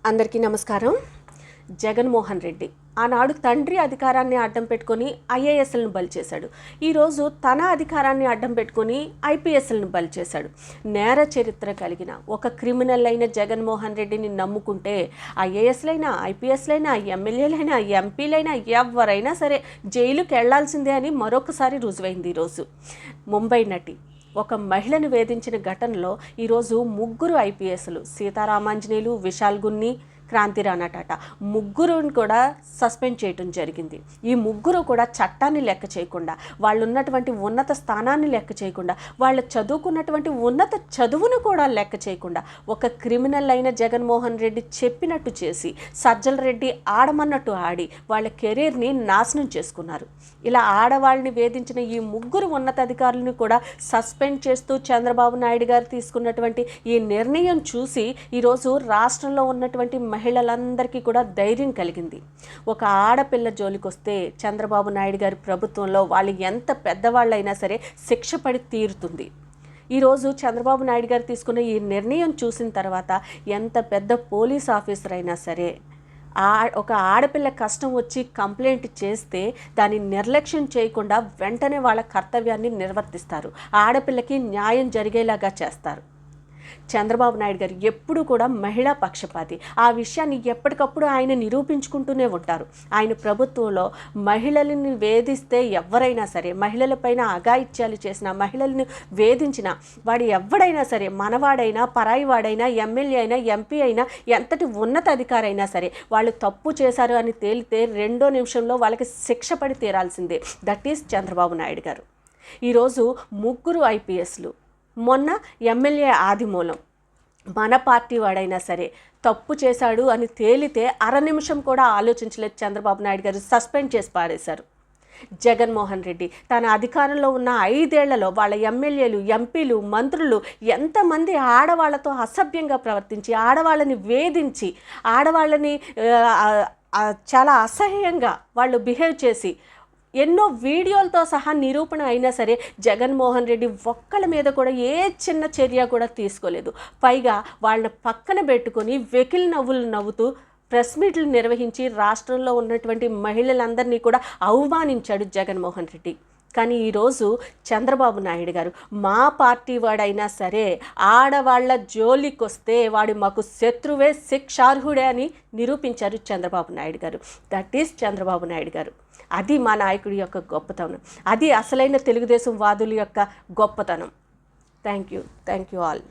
అందరికీ నమస్కారం. జగన్మోహన్ రెడ్డి ఆనాడు తండ్రి అధికారాన్ని అడ్డం పెట్టుకొని ఐఏఎస్లను బలి చేశాడు. ఈరోజు తన అధికారాన్ని అడ్డం పెట్టుకొని ఐపీఎస్లను బలి చేశాడు. నేర చరిత్ర కలిగిన ఒక క్రిమినల్ అయిన జగన్మోహన్ రెడ్డిని నమ్ముకుంటే ఐఏఎస్లైనా, ఐపీఎస్లైనా, ఎమ్మెల్యేలైనా, ఎంపీలైనా ఎవరైనా సరే జైలుకి వెళ్లాల్సిందే అని మరొకసారి రుజువైంది. ఈరోజు ముంబై నటి ఒక మహిళను వేధించిన ఘటనలో ఈరోజు ముగ్గురు ఐపీఎస్లు సీతారామాంజనేయులు, విశాల్ గున్ని, క్రాంతి రాణా టాటా ముగ్గురుని కూడా సస్పెండ్ చేయటం జరిగింది. ఈ ముగ్గురు కూడా చట్టాన్ని లెక్క చేయకుండా, వాళ్ళు ఉన్నటువంటి ఉన్నత స్థానాన్ని లెక్క చేయకుండా, వాళ్ళు చదువుకున్నటువంటి ఉన్నత చదువును కూడా లెక్క చేయకుండా ఒక క్రిమినల్ అయిన జగన్మోహన్ రెడ్డి చెప్పినట్టు చేసి, సజ్జల రెడ్డి ఆడమన్నట్టు ఆడి వాళ్ళ కెరీర్ని నాశనం చేసుకున్నారు. ఇలా ఆడవాళ్ళని వేధించిన ఈ ముగ్గురు ఉన్నతాధికారులను కూడా సస్పెండ్ చేస్తూ చంద్రబాబు నాయుడు గారు తీసుకున్నటువంటి ఈ నిర్ణయం చూసి ఈరోజు రాష్ట్రంలో ఉన్నటువంటి మహిళలందరికీ కూడా ధైర్యం కలిగింది. ఒక ఆడపిల్ల జోలికి వస్తే చంద్రబాబు నాయుడు గారి ప్రభుత్వంలో వాళ్ళు ఎంత పెద్దవాళ్ళైనా సరే శిక్ష పడి తీరుతుంది. ఈరోజు చంద్రబాబు నాయుడు గారు తీసుకున్న ఈ నిర్ణయం చూసిన తర్వాత ఎంత పెద్ద పోలీస్ ఆఫీసర్ అయినా సరే ఒక ఆడపిల్ల కష్టం వచ్చి కంప్లైంట్ చేస్తే దాన్ని నిర్లక్ష్యం చేయకుండా వెంటనే వాళ్ళ కర్తవ్యాన్ని నిర్వర్తిస్తారు. ఆడపిల్లకి న్యాయం జరిగేలాగా చేస్తారు. చంద్రబాబు నాయుడు గారు ఎప్పుడూ కూడా మహిళా పక్షపాతి. ఆ విషయాన్ని ఎప్పటికప్పుడు ఆయన నిరూపించుకుంటూనే ఉంటారు. ఆయన ప్రభుత్వంలో మహిళలను వేధిస్తే ఎవరైనా సరే, మహిళలపైన అఘాయిత్యాలు చేసిన, మహిళలను వేధించిన వాడు ఎవడైనా సరే, మనవాడైనా, పరాయి వాడైనా, ఎమ్మెల్యే అయినా, ఎంపీ అయినా, ఎంతటి ఉన్నత అధికారి అయినా సరే, వాళ్ళు తప్పు చేశారు అని తేలితే 2వ నిమిషంలో వాళ్ళకి శిక్ష పడి తీరాల్సిందే. దట్ ఈస్ చంద్రబాబు నాయుడు గారు. ఈరోజు ముగ్గురు ఐపీఎస్లు, మొన్న ఎమ్మెల్యే ఆదిమూలం మన పార్టీ వాడైనా సరే తప్పు చేశాడు అని తేలితే 1/2 నిమిషం కూడా ఆలోచించలేదు చంద్రబాబు నాయుడు గారు, సస్పెండ్ చేసి పారేశారు. జగన్మోహన్ రెడ్డి తన అధికారంలో ఉన్న 5 ఏళ్లలో వాళ్ళ ఎమ్మెల్యేలు, ఎంపీలు, మంత్రులు ఎంతమంది ఆడవాళ్లతో అసభ్యంగా ప్రవర్తించి, ఆడవాళ్ళని వేధించి, ఆడవాళ్ళని చాలా అసహ్యంగా వాళ్ళు బిహేవ్ చేసి ఎన్నో వీడియోలతో సహా నిరూపణ అయినా సరే జగన్మోహన్ రెడ్డి ఒక్కళ్ళ మీద కూడా ఏ చిన్న చర్య కూడా తీసుకోలేదు. పైగా వాళ్ళని పక్కన పెట్టుకొని వెకిలి నవ్వులు నవ్వుతూ ప్రెస్ మీట్లు నిర్వహించి రాష్ట్రంలో ఉన్నటువంటి మహిళలందరినీ కూడా అవమానించాడు జగన్మోహన్ రెడ్డి. కానీ ఈరోజు చంద్రబాబు నాయుడు గారు మా పార్టీ వాడైనా సరే ఆడవాళ్ల జోలికి వస్తే వాడు మాకు శత్రువే, శిక్షార్హుడే అని నిరూపించారు చంద్రబాబు నాయుడు గారు. దట్ ఈస్ చంద్రబాబు నాయుడు గారు. అది మా నాయకుడి యొక్క గొప్పతనం. అది అసలైన తెలుగుదేశం వాదుల యొక్క గొప్పతనం. Thank you all.